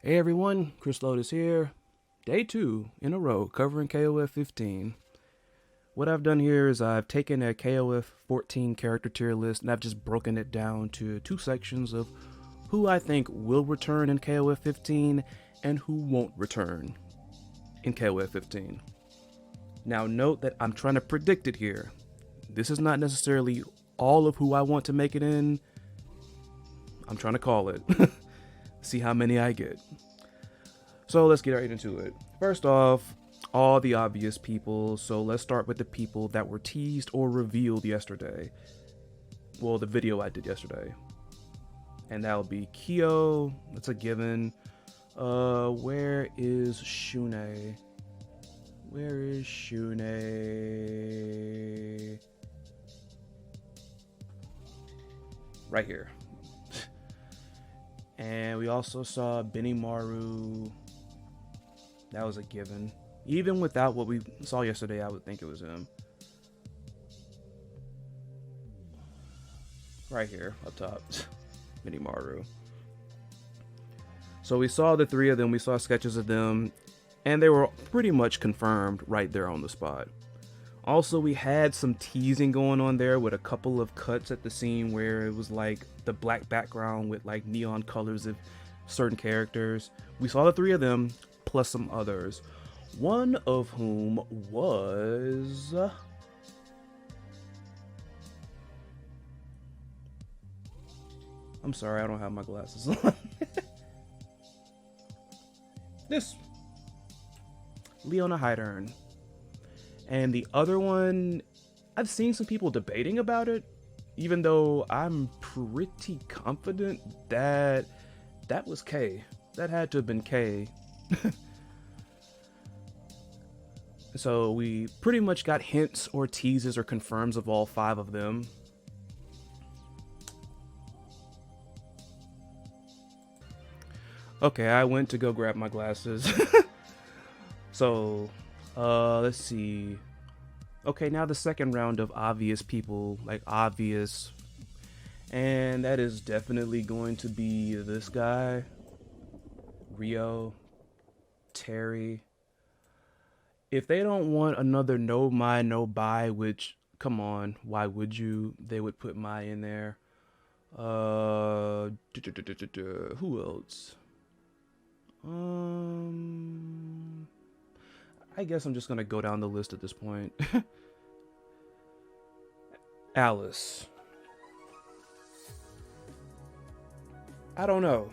Hey everyone, Chris Lotus here. Day 2 in a row covering KOF 15. What I've done here is I've taken a KOF 14 character tier list and I've just broken it down to 2 sections of who I think will return in KOF 15 and who won't return in KOF 15. Now note that I'm trying to predict it here. This is not necessarily all of who I want to make it in. I'm trying to call it. See how many I get. So let's get right into it. First off, all the obvious people. So let's start with the people that were teased or revealed yesterday. Well, the video I did yesterday. And that would be Kyo. That's a given. Where is Shune? Where is Shune? Right here. And we also saw Benimaru. That was a given. Even without what we saw yesterday, I would think it was him. Right here, up top. Benimaru. So we saw the 3 of them, we saw sketches of them, and they were pretty much confirmed right there on the spot. Also, we had some teasing going on there with a couple of cuts at the scene where it was like the black background with like neon colors of certain characters. We saw the 3 of them, plus some others. One of whom was... I'm sorry, I don't have my glasses on. This. Leona Heidern. And the other one, I've seen some people debating about it, even though I'm pretty confident that that was K. That had to have been K. So we pretty much got hints or teases or confirms of all 5 of them. Okay, I went to go grab my glasses. So, let's see. Okay, now the second round of obvious people, like obvious. And that is definitely going to be this guy. Rio. Terry. If they don't want another no Mai, no buy, which, come on, why would you? They would put Mai in there. Who else? I guess I'm just gonna go down the list at this point. Alice. I don't know.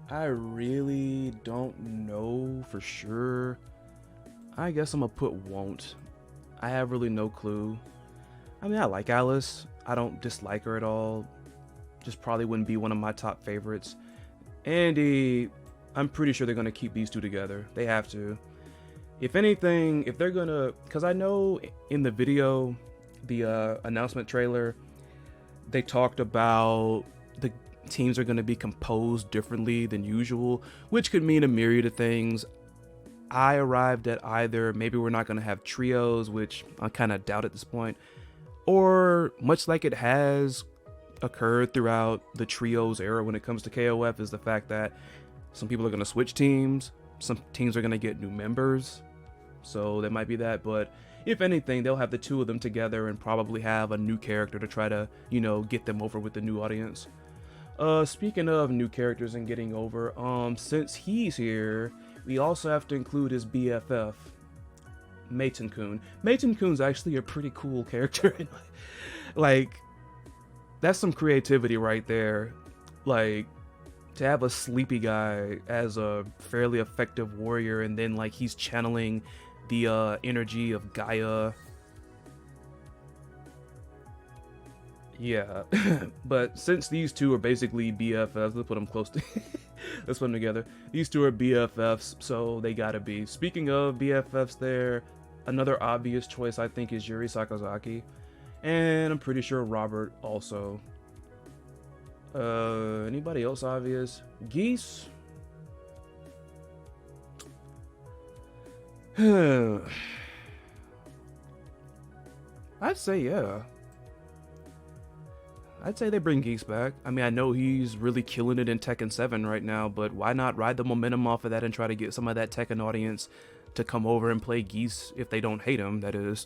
I really don't know for sure. I guess I'm gonna put won't. I have really no clue. I mean, I like Alice. I don't dislike her at all. Just probably wouldn't be one of my top favorites. Andy, I'm pretty sure they're gonna keep these 2 together. They have to. If anything, if they're gonna, because I know in the video, the announcement trailer, they talked about the teams are going to be composed differently than usual, which could mean a myriad of things. I arrived at either maybe we're not going to have trios, which I kind of doubt at this point, or much like it has occurred throughout the trios era when it comes to KOF, is the fact that some people are going to switch teams, some teams are going to get new members, so that might be that. But if anything, they'll have the 2 of them together and probably have a new character to try to, you know, get them over with the new audience. Speaking of new characters and getting over, since he's here, we also have to include his BFF, Maiten-kun. Maiten-kun's actually a pretty cool character. Like, that's some creativity right there. Like, to have a sleepy guy as a fairly effective warrior, and then like he's channeling the energy of Gaia. Yeah. But since these 2 are basically BFFs, let's put them close to let's put them together. These 2 are BFFs, so they gotta be. Speaking of BFFs there, another obvious choice I think is Yuri Sakazaki, and I'm pretty sure Robert also. Anybody else obvious? Geese? I'd say yeah. I'd say they bring Geese back. I mean, I know he's really killing it in Tekken 7 right now, but why not ride the momentum off of that and try to get some of that Tekken audience to come over and play Geese if they don't hate him, that is.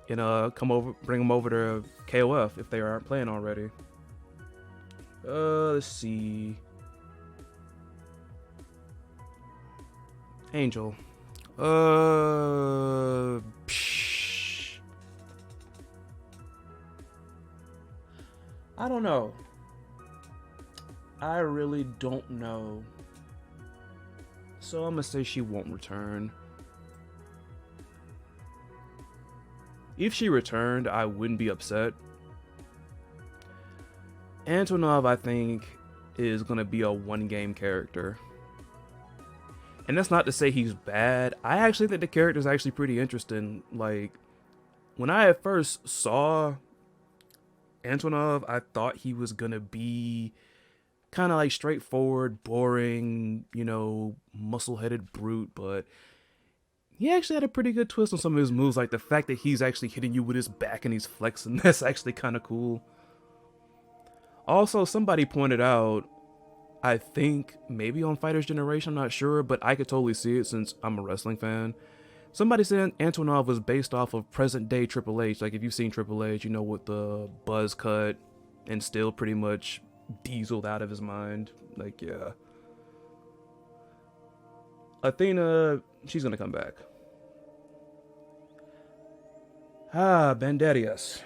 And come over, bring them over to KOF if they aren't playing already. Let's see. Angel. I don't know. I really don't know. So I'm gonna say she won't return. If she returned, I wouldn't be upset. Antonov, I think, is gonna be a one-game character. And that's not to say he's bad. I actually think the character is actually pretty interesting. Like, when I at first saw Antonov, I thought he was gonna be kind of like straightforward, boring, you know, muscle-headed brute, but he actually had a pretty good twist on some of his moves. Like the fact that he's actually hitting you with his back and he's flexing, that's actually kind of cool. Also, somebody pointed out, I think maybe on Fighter's Generation, I'm not sure, but I could totally see it since I'm a wrestling fan. Somebody said Antonov was based off of present day Triple H. Like if you've seen Triple H, you know, with the buzz cut and still pretty much dieseled out of his mind. Like, yeah. Athena, she's gonna come back. Banderias.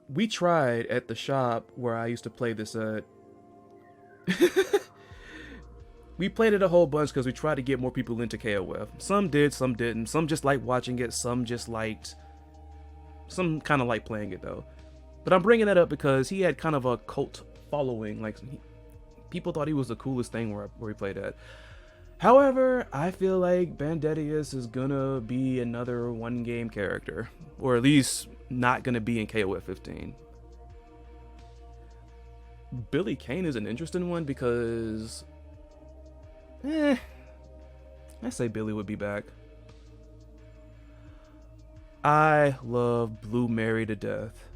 We tried at the shop where I used to play this at. We played it a whole bunch because we tried to get more people into KOF. Some did, some didn't. Some just liked watching it. Some just liked... Some kind of liked playing it, though. But I'm bringing that up because he had kind of a cult following. Like, people thought he was the coolest thing where he played at. However, I feel like Banderias is gonna be another one-game character. Or at least not gonna be in KOF 15. Billy Kane is an interesting one because... I say Billy would be back. I love Blue Mary to death.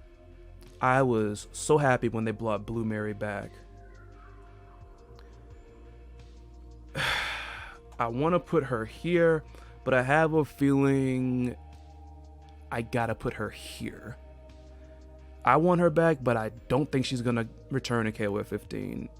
I was so happy when they brought Blue Mary back. I want to put her here, but I have a feeling I gotta put her here. I want her back, but I don't think she's gonna return in KOF 15.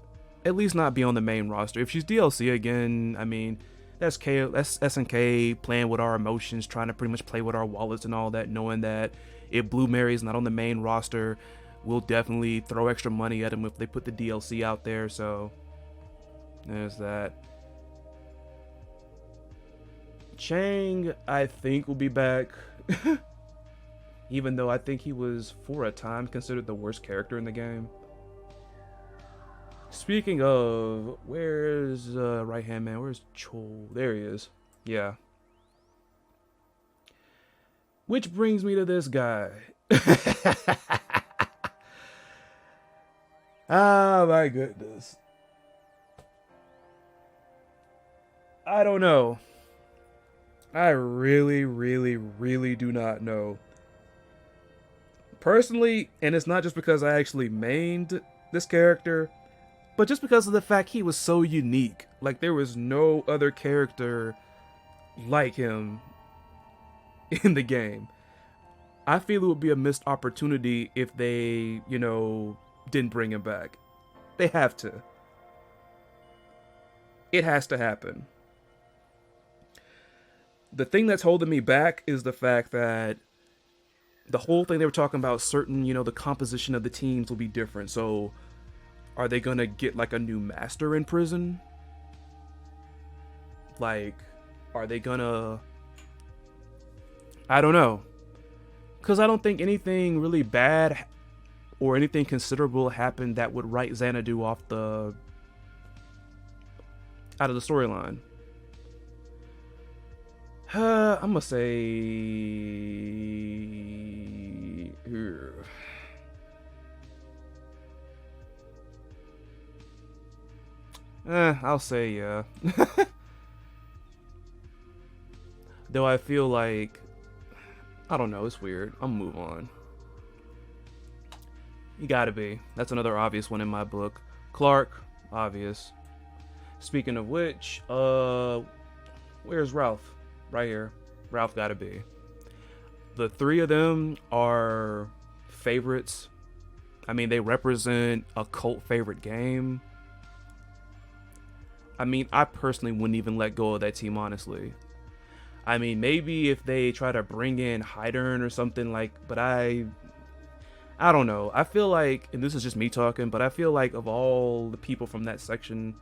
At least not be on the main roster. If she's DLC again, I mean, that's SNK playing with our emotions, trying to pretty much play with our wallets and all that, knowing that if Blue Mary's not on the main roster, we'll definitely throw extra money at them if they put the DLC out there. So there's that. Chang, I think, will be back. Even though I think he was, for a time, considered the worst character in the game. Speaking of, where's right-hand man? Where's Chol? There he is. Yeah. Which brings me to this guy. Ah, my goodness. I don't know. I really, really, really do not know. Personally, and it's not just because I actually mained this character, but just because of the fact he was so unique. Like, there was no other character like him in the game. I feel it would be a missed opportunity if they, you know, didn't bring him back. They have to. It has to happen. The thing that's holding me back is the fact that the whole thing they were talking about, certain, you know, the composition of the teams will be different. So are they gonna get like a new master in prison? Like, are they gonna... I don't know. Because I don't think anything really bad or anything considerable happened that would write Xanadu off the... out of the storyline. I'm gonna say... I'll say yeah. Though I feel like, I don't know, it's weird. I'll move on. You gotta be. That's another obvious one in my book. Clark, obvious. Speaking of which, where's Ralph? Right here. Ralph gotta be. The three of them are favorites. I mean, they represent a cult favorite game. I mean, I personally wouldn't even let go of that team, honestly. I mean, maybe if they try to bring in Hydern or something like, but I don't know. I feel like, and this is just me talking, but I feel like of all the people from that section,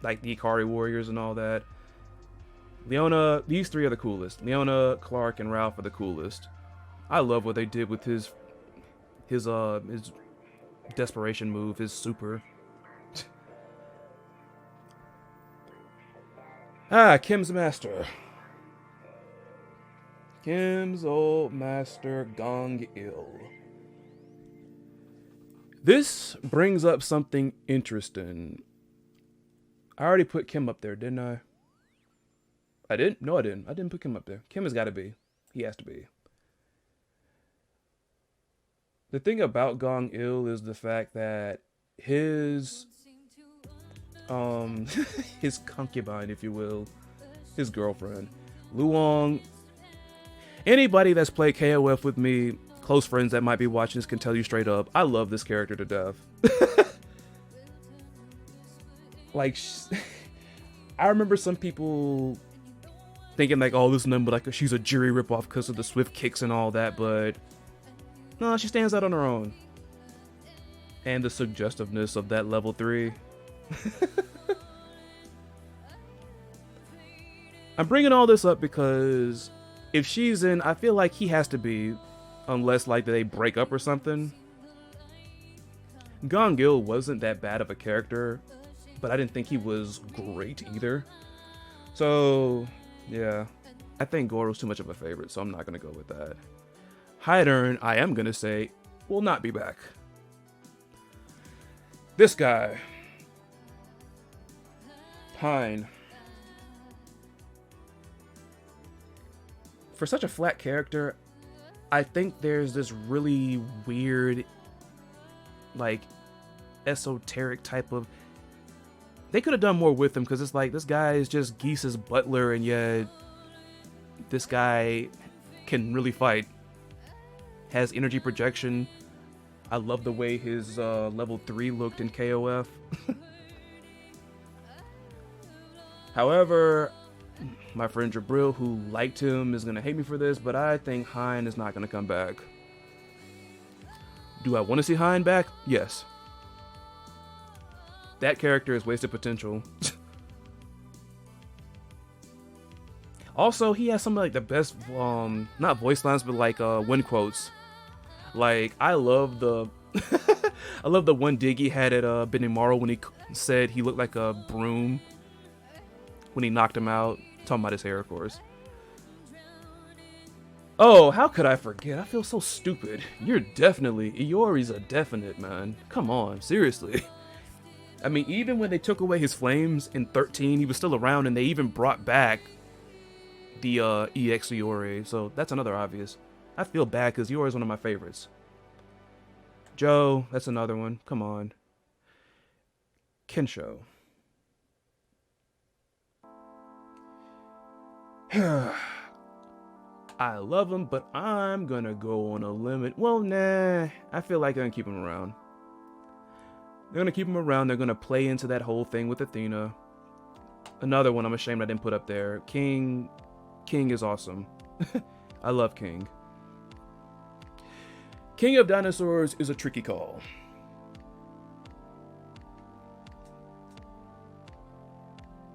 like the Ikari Warriors and all that, Leona, these three are the coolest. Leona, Clark, and Ralph are the coolest. I love what they did with his desperation move, his super. Kim's master. Kim's old master, Gong Il. This brings up something interesting. I already put Kim up there, didn't I? I didn't? No, I didn't. I didn't put Kim up there. Kim has got to be. He has to be. The thing about Gong Il is the fact that his his concubine, if you will, his girlfriend, Luong. Anybody that's played KOF with me, close friends that might be watching this can tell you straight up, I love this character to death. Like, I remember some people thinking like, oh, this is nothing but like she's a Jury ripoff because of the swift kicks and all that, but no, she stands out on her own. And the suggestiveness of that level 3. I'm bringing all this up because if she's in, I feel like he has to be, unless like they break up or something. Gong Il wasn't that bad of a character, but I didn't think he was great either. So, yeah. I think Goro's too much of a favorite, so I'm not going to go with that. Hydern, I am going to say, will not be back. This guy. Hein. For such a flat character, I think there's this really weird, like, esoteric type of... They could have done more with him, because it's like, this guy is just Geese's butler, and yet this guy can really fight. Has energy projection. I love the way his level 3 looked in KOF. However, my friend Jabril, who liked him, is going to hate me for this, but I think Hein is not going to come back. Do I want to see Hein back? Yes. That character is wasted potential. Also, he has some of like the best, not voice lines, but like win quotes. Like, I love the, I love the one dig he had at Benimaru when he said he looked like a broom when he knocked him out. Talking about his hair, of course. Oh, how could I forget? I feel so stupid. You're definitely, Iori's a definite, man. Come on, seriously. I mean, even when they took away his flames in 13, he was still around, and they even brought back the EX Iori, so that's another obvious. I feel bad because Iori is one of my favorites. Joe, that's another one. Come on. Kensho. I love him, but I'm gonna go on a limit. Well, nah. I feel like they're gonna keep him around. They're gonna keep him around. They're gonna play into that whole thing with Athena. Another one I'm ashamed I didn't put up there. King is awesome. I love King. King of Dinosaurs is a tricky call.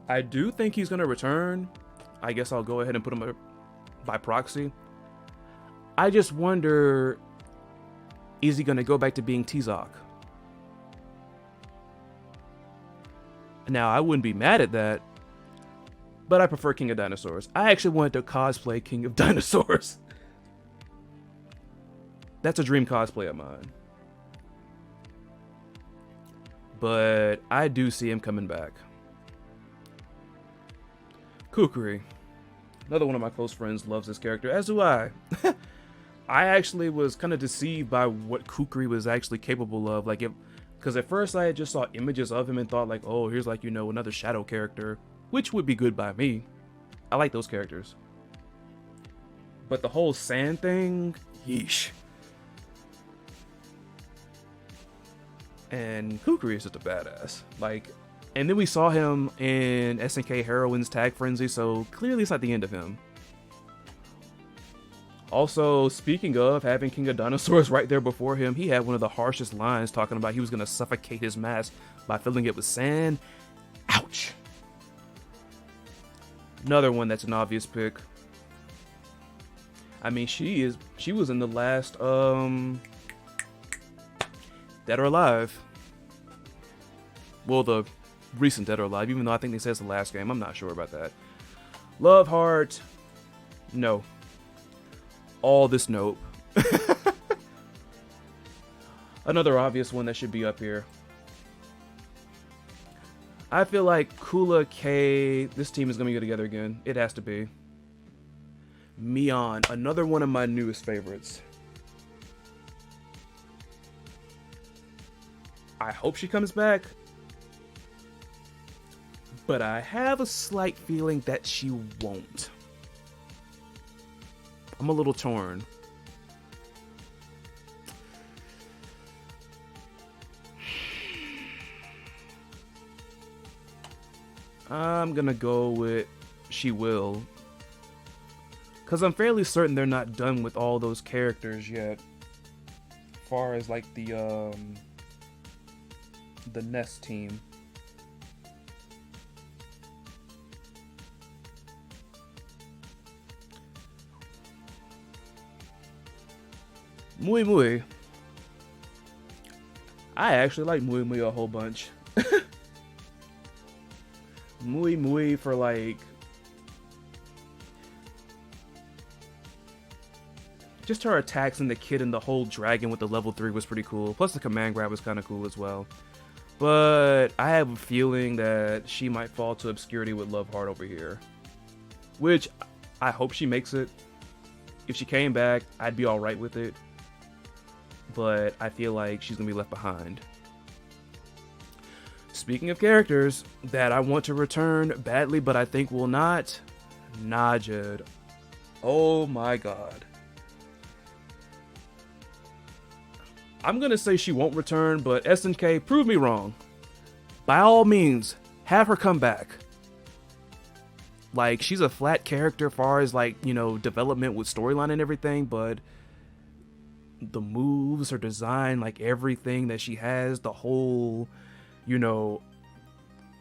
I do think he's gonna return. I guess I'll go ahead and put him up by proxy. I just wonder, is he gonna go back to being Tizok? Now, I wouldn't be mad at that, but I prefer King of Dinosaurs. I actually wanted to cosplay King of Dinosaurs. That's a dream cosplay of mine. But I do see him coming back. Kukri. Another one of my close friends loves this character, as do I. I actually was kind of deceived by what Kukri was actually capable of. Like, because at first I just saw images of him and thought like, oh, here's like, you know, another shadow character, which would be good by me. I like those characters. But the whole sand thing, yeesh. And Kukri is just a badass. Like, and then we saw him in SNK Heroines Tag Frenzy, so clearly it's not the end of him. Also, speaking of having King of Dinosaurs right there before him, he had one of the harshest lines talking about he was going to suffocate his mask by filling it with sand. Ouch. Another one that's an obvious pick. I mean, she was in the last Dead or Alive. Well, the recent Dead or Alive, even though I think they say it's the last game. I'm not sure about that. Love Heart. No. All this nope. Another obvious one that should be up here. I feel like Kula K, this team is going to go together again. It has to be. Mion, another one of my newest favorites. I hope she comes back. But I have a slight feeling that she won't. I'm a little torn. I'm gonna go with she will. Because I'm fairly certain they're not done with all those characters yet. As far as like the Nest team. Mui Mui. I actually like Mui Mui a whole bunch. Mui Mui for like... just her attacks and the kid and the whole dragon with the level 3 was pretty cool. Plus the command grab was kind of cool as well. But I have a feeling that she might fall to obscurity with Love Heart over here. Which I hope she makes it. If she came back, I'd be alright with it. But I feel like she's going to be left behind. Speaking of characters that I want to return badly, but I think will not, Najid. Oh my god. I'm going to say she won't return, but SNK, prove me wrong. By all means, have her come back. Like, she's a flat character as far as, like, you know, development with storyline and everything, but the moves, her design, like everything that she has, the whole, you know,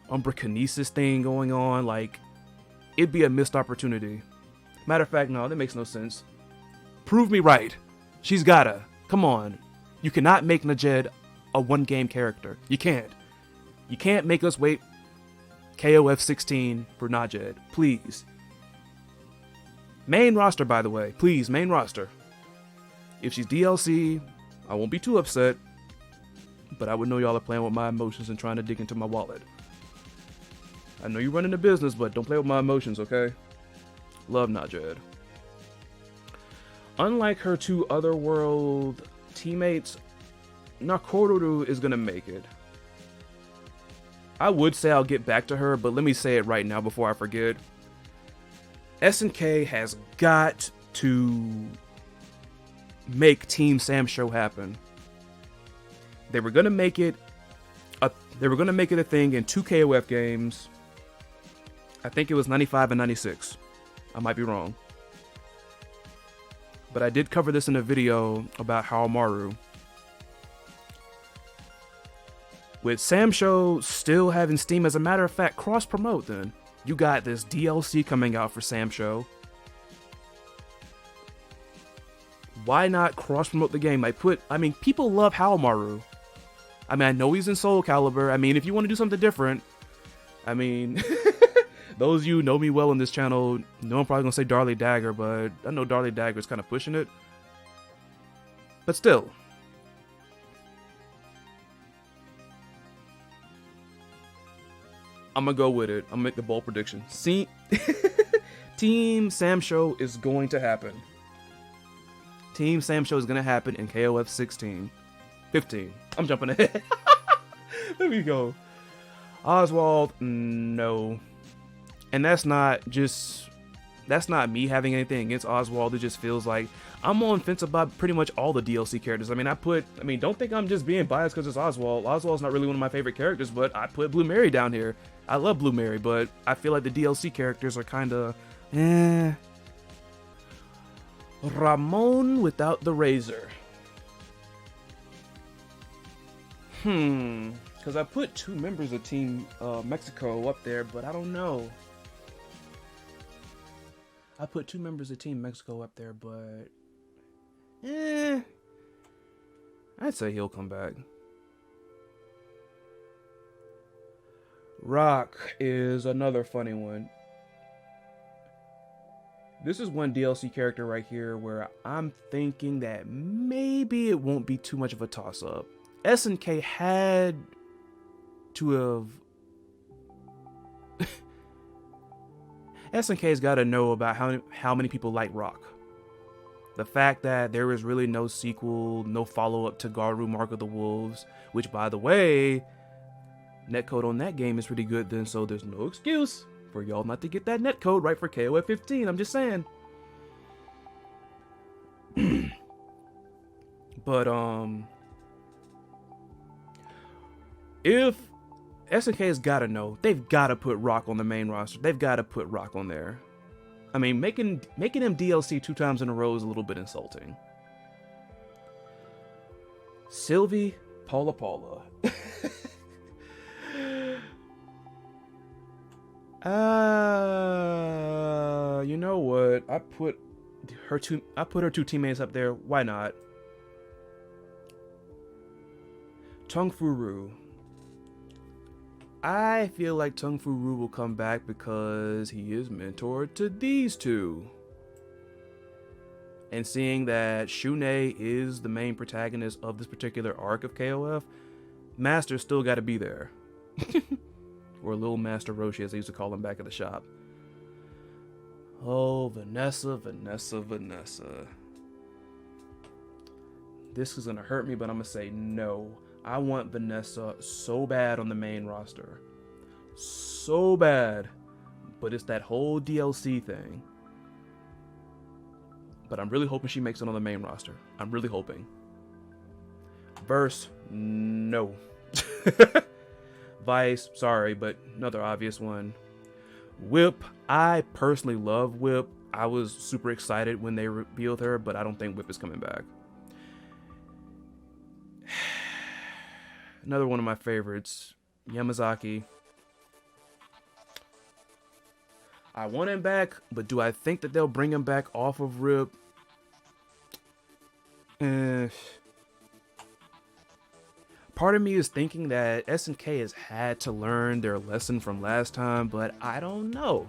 Umbrakinesis thing going on, like, it'd be a missed opportunity. Matter of fact, no, that makes no sense. Prove me right. She's gotta. Come on. You cannot make Najed a one-game character. You can't. You can't make us wait KOF 16 for Najed. Please. Main roster, by the way. Please, main roster. If she's DLC, I won't be too upset. But I would know y'all are playing with my emotions and trying to dig into my wallet. I know you're running a business, but don't play with my emotions, okay? Love Najed. Unlike her two Otherworld teammates, Nakoruru is gonna make it. I would say I'll get back to her, but let me say it right now before I forget. SNK has got to make Team Sam Show happen. They were gonna make it a thing in 2 KOF games. I think it was 95 and 96. I might be wrong. But I did cover this in a video about Haomaru. With Sam Show still having Steam, as a matter of fact, cross-promote then. You got this DLC coming out for Sam Show. Why not cross-promote the game? People love Haomaru. I mean, I know he's in Soul Calibur. I mean, if you want to do something different, I mean, those of you who know me well on this channel know I'm probably going to say Darly Dagger, but I know Darly Dagger's kind of pushing it. But still. I'm going to go with it. I'm going to make the bold prediction. Team Team Sam Show is going to happen. Team Sam Show is going to happen in KOF 16. 15. I'm jumping ahead. There we go. Oswald, no. And that's not me having anything against Oswald. It just feels like I'm on fence about pretty much all the DLC characters. I mean, don't think I'm just being biased because it's Oswald. Oswald's not really one of my favorite characters, but I put Blue Mary down here. I love Blue Mary, but I feel like the DLC characters are kind of, Ramon without the razor. Because I put 2 members of Team Mexico up there, but I don't know. I put 2 members of Team Mexico up there, but I'd say he'll come back. Rock is another funny one. This is one DLC character right here where I'm thinking that maybe it won't be too much of a toss-up. SNK had to have... SNK's got to know about how many people like Rock. The fact that there is really no sequel, no follow-up to Garu Mark of the Wolves, which, by the way, netcode on that game is pretty good then, so there's no excuse for y'all not to get that netcode right for KOF 15, I'm just saying. But, if SNK's gotta know, they've gotta put Rock on the main roster. They've gotta put Rock on there. I mean, making him DLC 2 times in a row is a little bit insulting. Sylvie Paula. You know what? I put her 2 teammates up there. Why not? Tung Fu Ru. I feel like Tung Fu Ru will come back because he is mentored to these 2. And seeing that Shune is the main protagonist of this particular arc of KOF, Master's still got to be there. Or Little Master Roshi, as they used to call him back at the shop. Oh, Vanessa. This is going to hurt me, but I'm going to say no. I want Vanessa so bad on the main roster. So bad. But it's that whole DLC thing. But I'm really hoping she makes it on the main roster. I'm really hoping. Verse, no. Vice, sorry, but another obvious one. Whip, I personally love Whip. I was super excited when they revealed her, but I don't think Whip is coming back. Another one of my favorites, Yamazaki. I want him back, but do I think that they'll bring him back off of RIP? Part of me is thinking that SNK has had to learn their lesson from last time, but I don't know.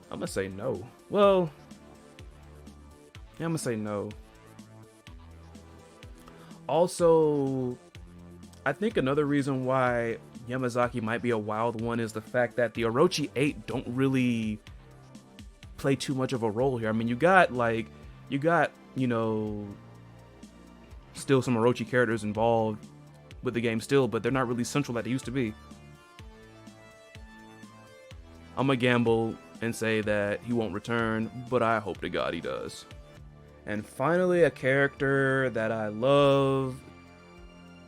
I'm gonna say no. Well, yeah, I'm gonna say no. Also, I think another reason why Yamazaki might be a wild one is the fact that the Orochi 8 don't really play too much of a role here. I mean, you got, you know, still some Orochi characters involved with the game still, but they're not really central like they used to be. I'm gonna gamble and say that he won't return, but I hope to God he does. And finally, a character that I love,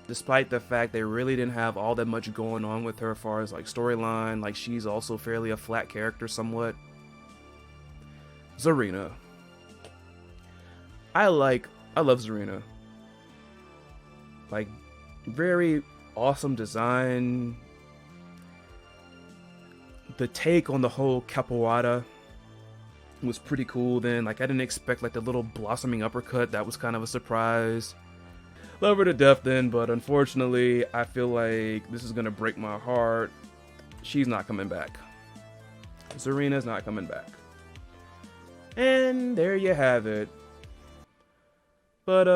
despite the fact they really didn't have all that much going on with her as far as like storyline, like she's also fairly a flat character somewhat. Zarina. I love Zarina. Like, very awesome design. The take on the whole capoeira was pretty cool then. Like, I didn't expect like the little blossoming uppercut. That was kind of a surprise. Love her to death then, but unfortunately, I feel like this is gonna break my heart. She's not coming back. Zarina's not coming back. And there you have it. But,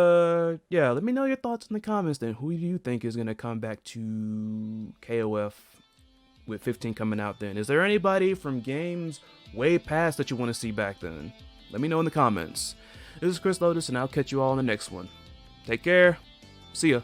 yeah, let me know your thoughts in the comments then. Who do you think is gonna come back to KOF with 15 coming out then. Is there anybody from games way past that you want to see back then? Let me know in the comments. This is Chris Lotus, and I'll catch you all in the next one. Take care. See ya.